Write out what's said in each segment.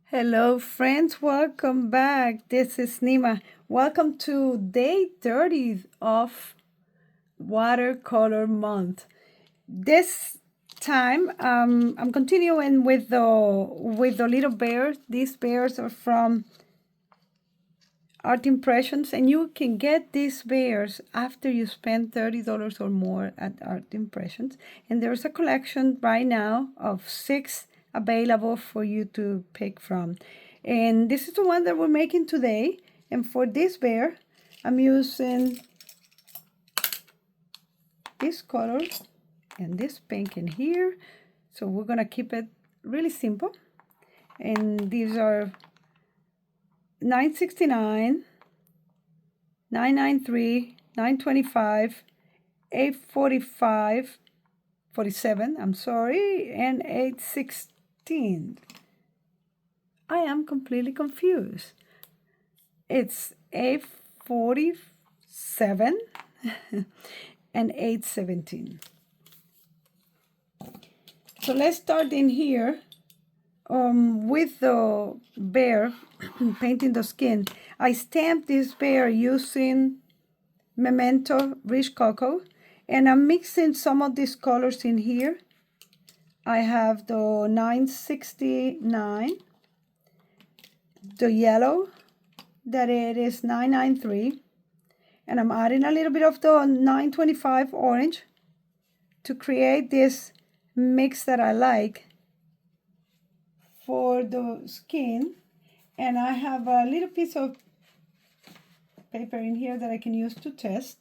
Hello, friends. Welcome back. This is Nima. Welcome to day 30 of Watercolor Month. This time, I'm continuing with the little bears. These bears are from Art Impressions, and you can get these bears after you spend $30 or more at Art Impressions. And there's a collection right now of 6 available for you to pick from. And this is the one that we're making today. And for this bear, I'm using this color and this pink in here. So we're gonna keep it really simple. And these are $9.69, $9.93, $9.25, $8.45, 47, I'm sorry, and $8.16. I am completely confused. It's $8.47 and $8.17. So let's start in here with the bear, painting the skin. I stamped this bear using Memento Rich Cocoa, and I'm mixing some of these colors in here. I have the 969, the yellow, that it is 993, and I'm adding a little bit of the 925 orange to create this mix that I like for the skin. And I have a little piece of paper in here that I can use to test.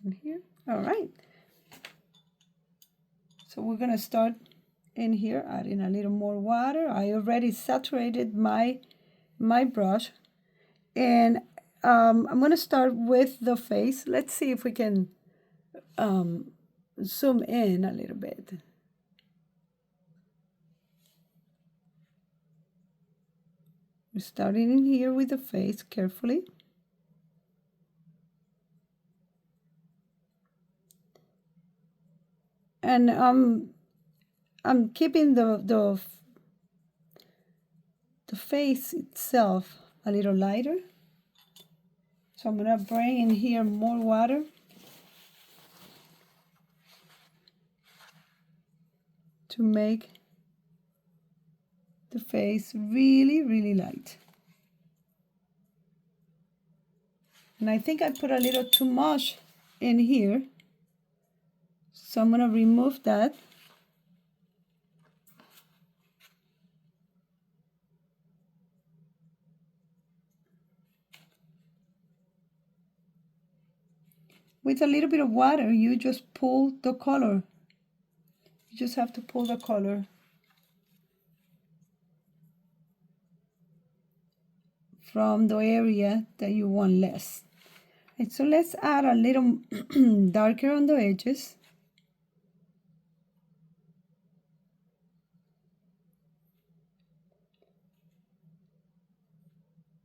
In here, all right. So we're gonna start in here, adding a little more water. I already saturated my brush, and I'm gonna start with the face. Let's see if we can zoom in a little bit. We're starting in here with the face carefully. And I'm keeping the face itself a little lighter. So I'm gonna bring in here more water. To make the face really, really light. And I think I put a little too much in here. So I'm gonna remove that. With a little bit of water, you just pull the color. You just have to pull the color from the area that you want less. And so let's add a little darker on the edges.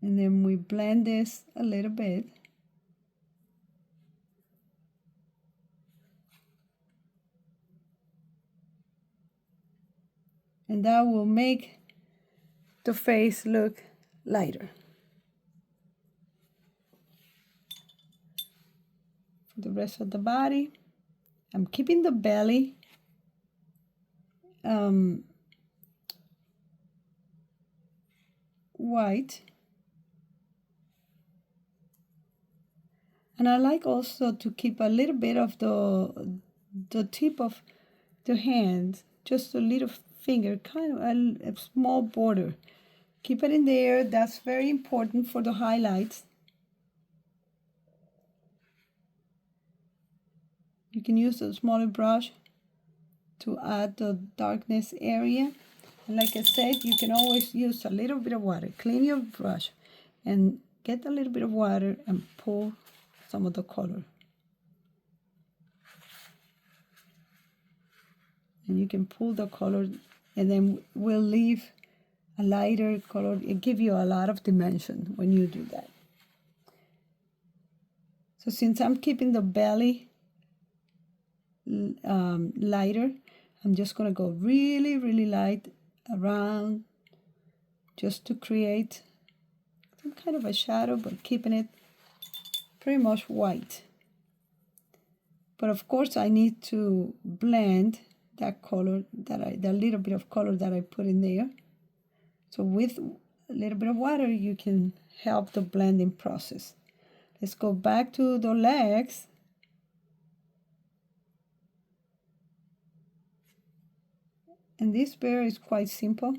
And then we blend this a little bit. And that will make the face look lighter. For the rest of the body, I'm keeping the belly white. And I like also to keep a little bit of the tip of the hand, just a little finger, kind of a small border. Keep it in there. That's very important for the highlights. You can use a smaller brush to add the darkness area. And like I said, you can always use a little bit of water. Clean your brush and get a little bit of water and pull some of the color. And you can pull the color, and then we'll leave a lighter color. It gives you a lot of dimension when you do that. So since I'm keeping the belly lighter, I'm just going to go really, really light around just to create some kind of a shadow, but keeping it pretty much white. But of course I need to blend that color that little bit of color that I put in there. So with a little bit of water, you can help the blending process. Let's go back to the legs. And this bear is quite simple.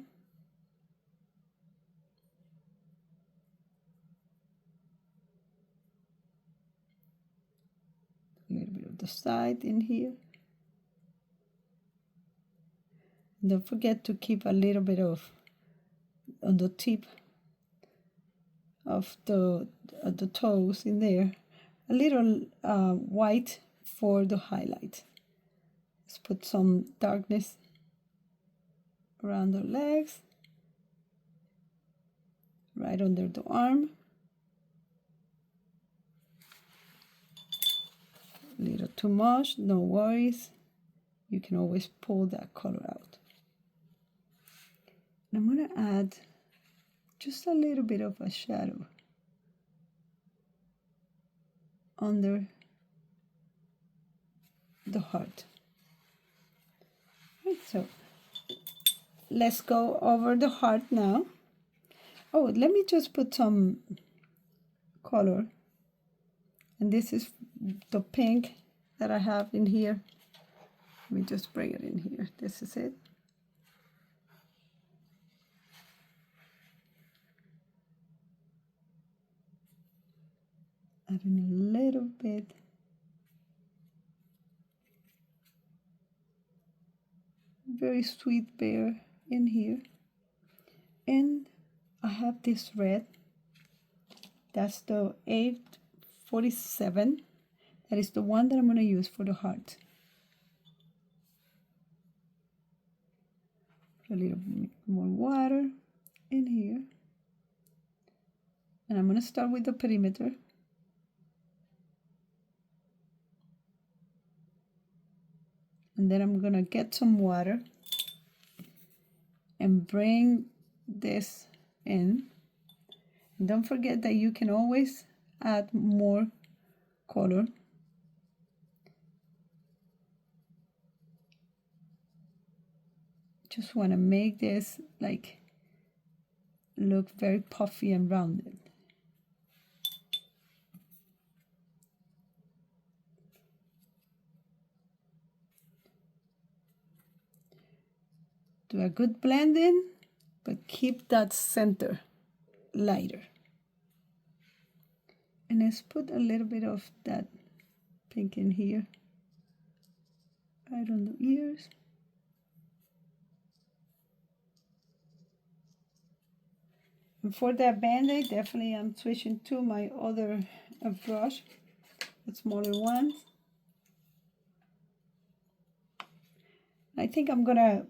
A little bit of the side in here. Don't forget to keep a little bit of on the tip of the toes in there. A little white for the highlight. Let's put some darkness around the legs, right under the arm. A little too much, no worries. You can always pull that color out. And I'm going to add just a little bit of a shadow under the heart. Right, so let's go over the heart now. Oh, let me just put some color. And this is the pink that I have in here. Let me just bring it in here. This is it. Adding a little bit. Very sweet bear in here. And I have this red. That's the 847. That is the one that I'm going to use for the heart. Put a little bit more water in here. And I'm going to start with the perimeter. And then I'm going to get some water and bring this in. And don't forget that you can always add more color. Just want to make this like look very puffy and rounded. Do a good blending, but keep that center lighter. And let's put a little bit of that pink in here, right on the ears. And for that band-aid, definitely I'm switching to my other brush, the smaller one. I think I'm gonna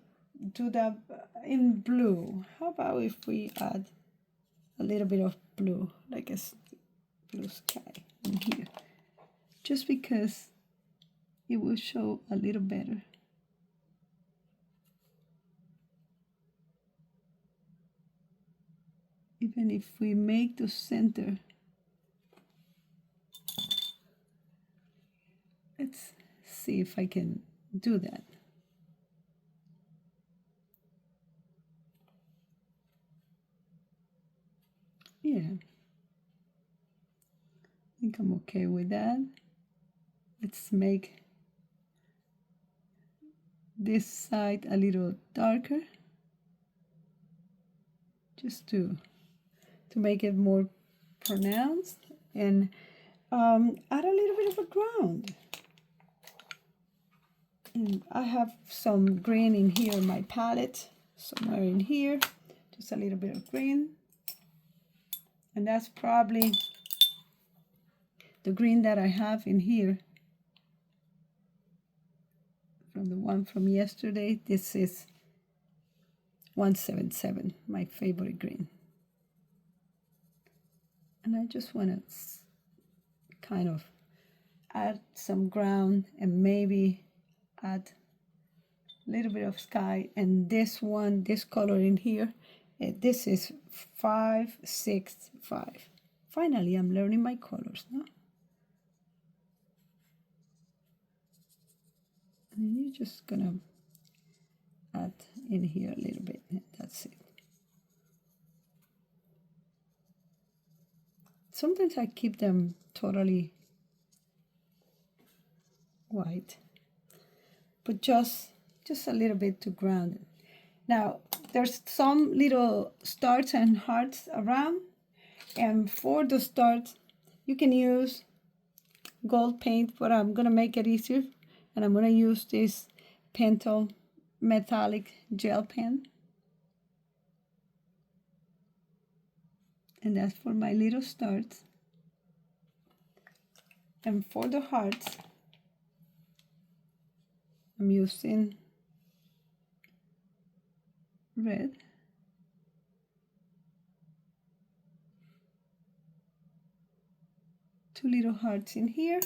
do that in blue. How about if we add a little bit of blue, like a blue sky in here, just because it will show a little better. Even if we make the center, let's see if I can do that. Yeah, I think I'm okay with that. Let's make this side a little darker, just to make it more pronounced, and add a little bit of a ground. And I have some green in here in my palette, somewhere in here, just a little bit of green. And that's probably the green that I have in here from the one from yesterday. This is 177, my favorite green. And I just want to kind of add some ground and maybe add little bit of sky, and this one, this color in here, this is 565. Finally, I'm learning my colors now. And you're just gonna add in here a little bit. That's it. Sometimes I keep them totally white, but just a little bit to ground it. Now, there's some little stars and hearts around, and for the stars, you can use gold paint, but I'm gonna make it easier, and I'm gonna use this Pentel metallic gel pen. And that's for my little stars. And for the hearts, I'm using red. Two little hearts in here.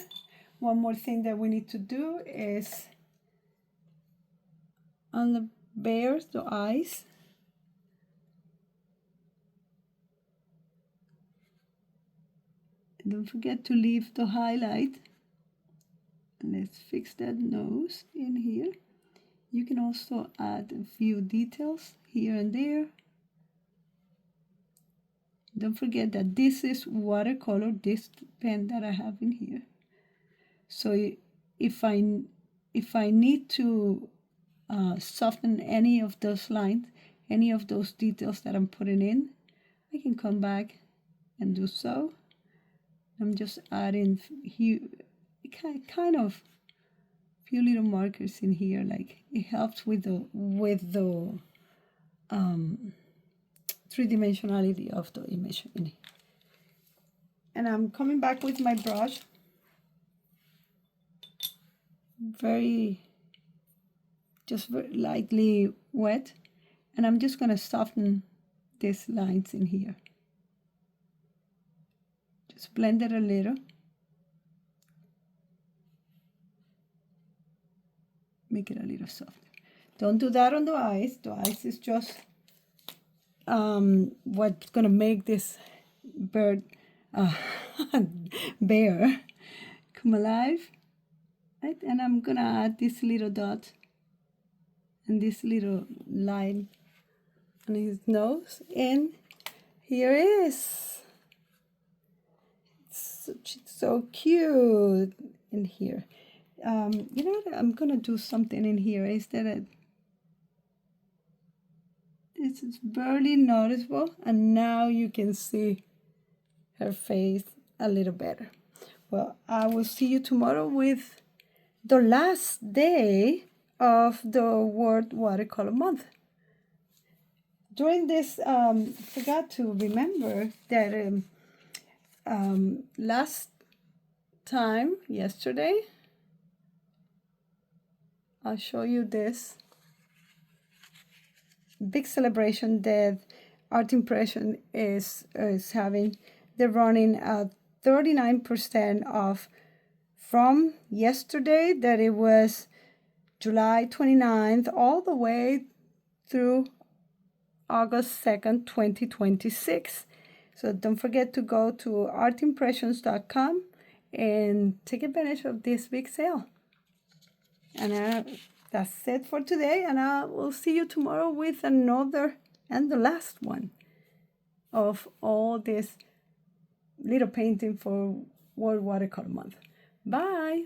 One more thing that we need to do is on the bears, the eyes. Don't forget to leave the highlight. Let's fix that nose in here. You can also add a few details here and there. Don't forget that this is watercolor, this pen that I have in here. So if I need to soften any of those lines, any of those details that I'm putting in, I can come back and do so. I'm just adding here, kind of few little markers in here, like it helps with the three-dimensionality of the image in here. And I'm coming back with my brush, very lightly wet, and I'm just gonna soften these lines in here. Just blend it a little. Make it a little softer. Don't do that on the eyes. The eyes is just what's gonna make this bird bear come alive, right? And I'm gonna add this little dot and this little line on his nose, and here it is. It's so cute in here. You know what? I'm gonna do something in here. Is that this is barely noticeable, and now you can see her face a little better. Well, I will see you tomorrow with the last day of the World Watercolor Month. During this, forgot to remember that last time, yesterday, I'll show you this big celebration that Art Impression is having. They're running at 39% off from yesterday, that it was July 29th, all the way through August 2nd, 2026. So don't forget to go to artimpressions.com and take advantage of this big sale. And that's it for today, and I will see you tomorrow with another and the last one of all this little painting for World Watercolor Month. Bye!